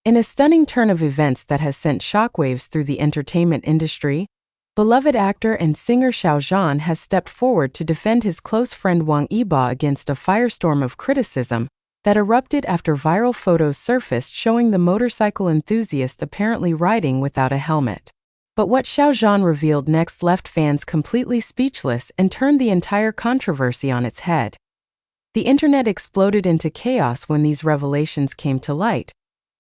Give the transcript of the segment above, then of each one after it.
In a stunning turn of events that has sent shockwaves through the entertainment industry, beloved actor and singer Xiao Zhan has stepped forward to defend his close friend Wang Yibo against a firestorm of criticism that erupted after viral photos surfaced showing the motorcycle enthusiast apparently riding without a helmet. But what Xiao Zhan revealed next left fans completely speechless and turned the entire controversy on its head. The internet exploded into chaos when these revelations came to light,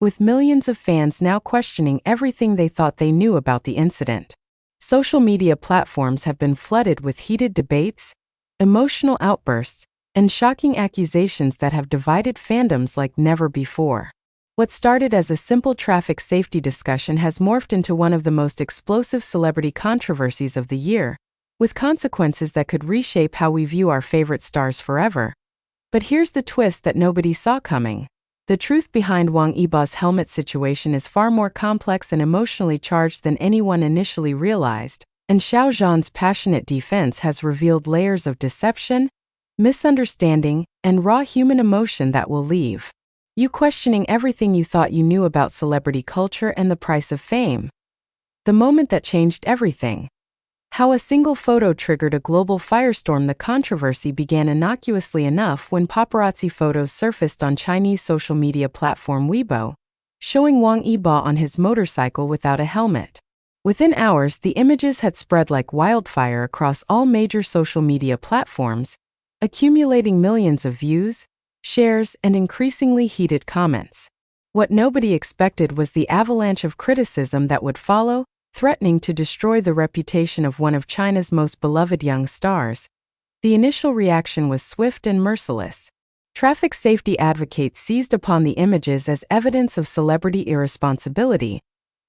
with millions of fans now questioning everything they thought they knew about the incident. Social media platforms have been flooded with heated debates, emotional outbursts, and shocking accusations that have divided fandoms like never before. What started as a simple traffic safety discussion has morphed into one of the most explosive celebrity controversies of the year, with consequences that could reshape how we view our favorite stars forever. But here's the twist that nobody saw coming. The truth behind Wang Yibo's helmet situation is far more complex and emotionally charged than anyone initially realized, and Xiao Zhan's passionate defense has revealed layers of deception, misunderstanding, and raw human emotion that will leave you questioning everything you thought you knew about celebrity culture and the price of fame. The moment that changed everything. How a single photo triggered a global firestorm. The controversy began innocuously enough when paparazzi photos surfaced on Chinese social media platform Weibo, showing Wang Yibo on his motorcycle without a helmet. Within hours, the images had spread like wildfire across all major social media platforms, accumulating millions of views, shares, and increasingly heated comments. What nobody expected was the avalanche of criticism that would follow, threatening to destroy the reputation of one of China's most beloved young stars. The initial reaction was swift and merciless. Traffic safety advocates seized upon the images as evidence of celebrity irresponsibility,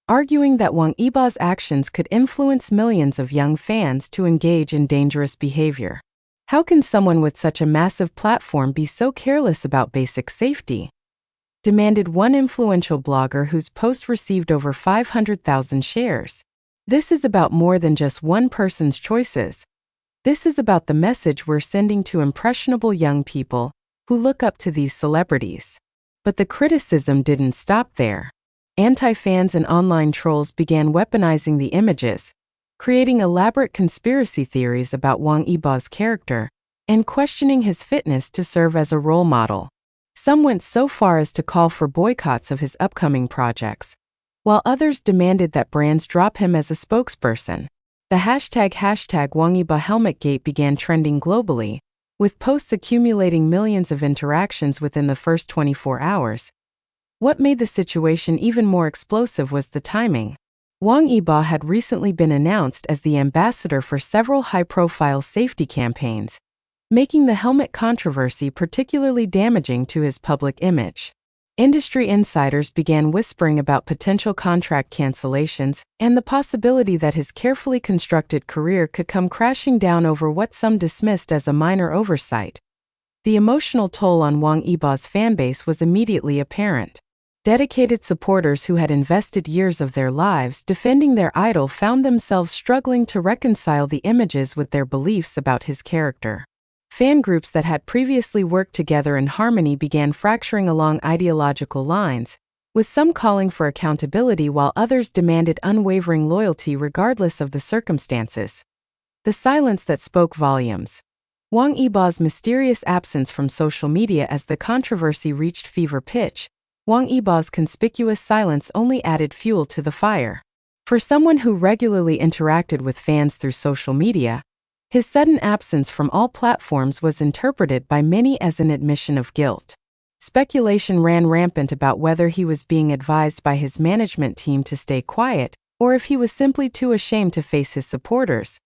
arguing that Wang Yibo's actions could influence millions of young fans to engage in dangerous behavior. How can someone with such a massive platform be so careless about basic safety? Demanded one influential blogger whose post received over 500,000 shares. This is about more than just one person's choices. This is about the message we're sending to impressionable young people who look up to these celebrities. But the criticism didn't stop there. Anti-fans and online trolls began weaponizing the images, creating elaborate conspiracy theories about Wang Yibo's character, and questioning his fitness to serve as a role model. Some went so far as to call for boycotts of his upcoming projects, while others demanded that brands drop him as a spokesperson. The hashtag Wang Yibo HelmetGate began trending globally, with posts accumulating millions of interactions within the first 24 hours. What made the situation even more explosive was the timing. Wang Yibo had recently been announced as the ambassador for several high-profile safety campaigns, making the helmet controversy particularly damaging to his public image. Industry insiders began whispering about potential contract cancellations and the possibility that his carefully constructed career could come crashing down over what some dismissed as a minor oversight. The emotional toll on Wang Yibo's fanbase was immediately apparent. Dedicated supporters who had invested years of their lives defending their idol found themselves struggling to reconcile the images with their beliefs about his character. Fan groups that had previously worked together in harmony began fracturing along ideological lines, with some calling for accountability while others demanded unwavering loyalty regardless of the circumstances. The silence that spoke volumes. Wang Yibo's mysterious absence from social media as the controversy reached fever pitch. Wang Yibo's conspicuous silence only added fuel to the fire. For someone who regularly interacted with fans through social media, his sudden absence from all platforms was interpreted by many as an admission of guilt. Speculation ran rampant about whether he was being advised by his management team to stay quiet, or if he was simply too ashamed to face his supporters.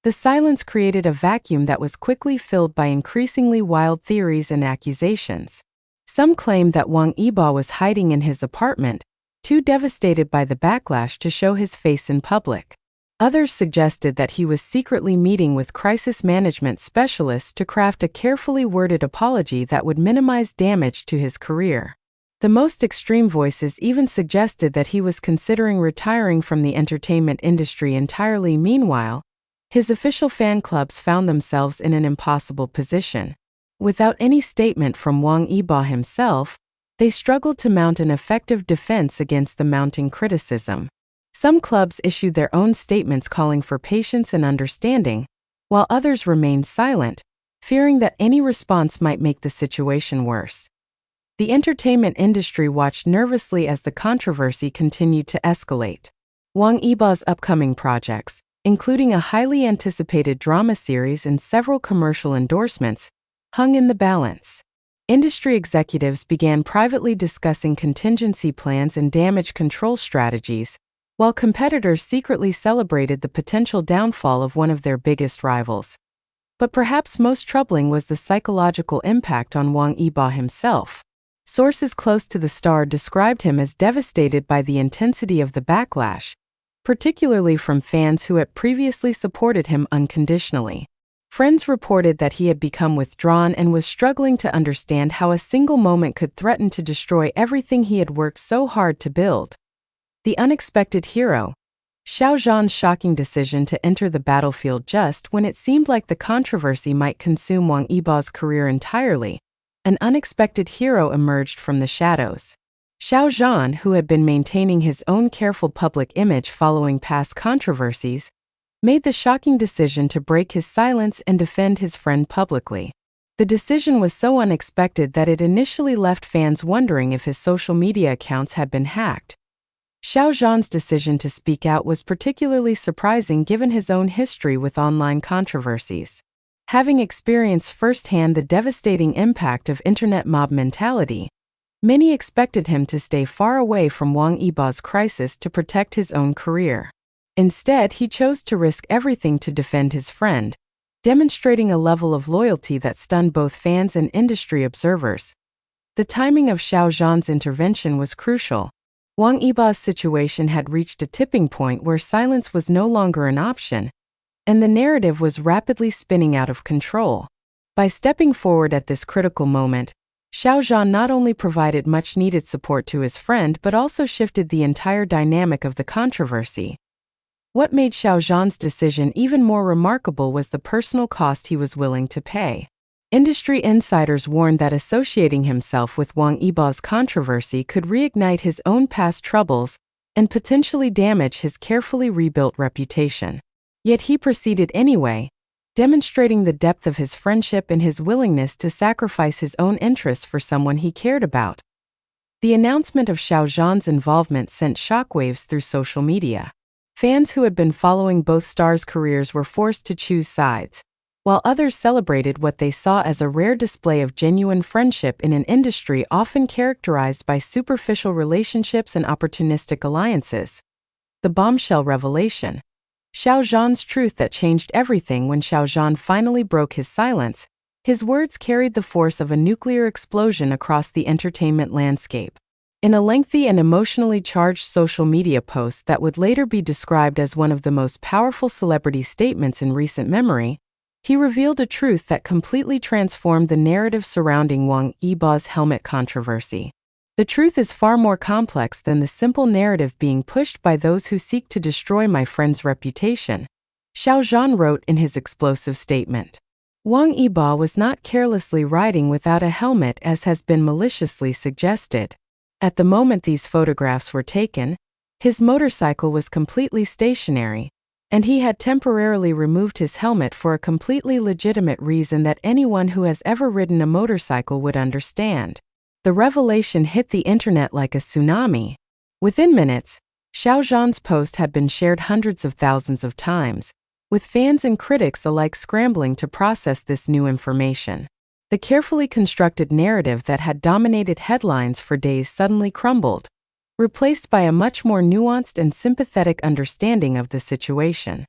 The silence created a vacuum that was quickly filled by increasingly wild theories and accusations. Some claimed that Wang Yibo was hiding in his apartment, too devastated by the backlash to show his face in public. Others suggested that he was secretly meeting with crisis management specialists to craft a carefully worded apology that would minimize damage to his career. The most extreme voices even suggested that he was considering retiring from the entertainment industry entirely. Meanwhile, his official fan clubs found themselves in an impossible position. Without any statement from Wang Yibo himself, They struggled to mount an effective defense against the mounting criticism. Some clubs issued their own statements calling for patience and understanding, while others remained silent, fearing that any response might make the situation worse. The entertainment industry watched nervously as the controversy continued to escalate. Wang Yibo's upcoming projects, including a highly anticipated drama series and several commercial endorsements, hung in the balance. Industry executives began privately discussing contingency plans and damage control strategies, while competitors secretly celebrated the potential downfall of one of their biggest rivals. But perhaps most troubling was the psychological impact on Wang Yibo himself. Sources close to the star described him as devastated by the intensity of the backlash, particularly from fans who had previously supported him unconditionally. Friends reported that he had become withdrawn and was struggling to understand how a single moment could threaten to destroy everything he had worked so hard to build. The unexpected hero, Xiao Zhan's shocking decision to enter the battlefield just when it seemed like the controversy might consume Wang Yibo's career entirely. An unexpected hero emerged from the shadows. Xiao Zhan, who had been maintaining his own careful public image following past controversies, made the shocking decision to break his silence and defend his friend publicly. The decision was so unexpected that it initially left fans wondering if his social media accounts had been hacked. Xiao Zhan's decision to speak out was particularly surprising given his own history with online controversies. Having experienced firsthand the devastating impact of internet mob mentality, many expected him to stay far away from Wang Yibo's crisis to protect his own career. Instead, he chose to risk everything to defend his friend, demonstrating a level of loyalty that stunned both fans and industry observers. The timing of Xiao Zhan's intervention was crucial. Wang Yibo's situation had reached a tipping point where silence was no longer an option, and the narrative was rapidly spinning out of control. By stepping forward at this critical moment, Xiao Zhan not only provided much-needed support to his friend but also shifted the entire dynamic of the controversy. What made Xiao Zhan's decision even more remarkable was the personal cost he was willing to pay. Industry insiders warned that associating himself with Wang Yibo's controversy could reignite his own past troubles and potentially damage his carefully rebuilt reputation. Yet he proceeded anyway, demonstrating the depth of his friendship and his willingness to sacrifice his own interests for someone he cared about. The announcement of Xiao Zhan's involvement sent shockwaves through social media. Fans who had been following both stars' careers were forced to choose sides, while others celebrated what they saw as a rare display of genuine friendship in an industry often characterized by superficial relationships and opportunistic alliances. The bombshell revelation. Xiao Zhan's truth that changed everything. When Xiao Zhan finally broke his silence, his words carried the force of a nuclear explosion across the entertainment landscape. In a lengthy and emotionally charged social media post that would later be described as one of the most powerful celebrity statements in recent memory, he revealed a truth that completely transformed the narrative surrounding Wang Yibo's helmet controversy. The truth is far more complex than the simple narrative being pushed by those who seek to destroy my friend's reputation, Xiao Zhan wrote in his explosive statement. Wang Yibo was not carelessly riding without a helmet as has been maliciously suggested. At the moment these photographs were taken, his motorcycle was completely stationary, and he had temporarily removed his helmet for a completely legitimate reason that anyone who has ever ridden a motorcycle would understand. The revelation hit the internet like a tsunami. Within minutes, Xiao Zhan's post had been shared hundreds of thousands of times, with fans and critics alike scrambling to process this new information. The carefully constructed narrative that had dominated headlines for days suddenly crumbled, replaced by a much more nuanced and sympathetic understanding of the situation.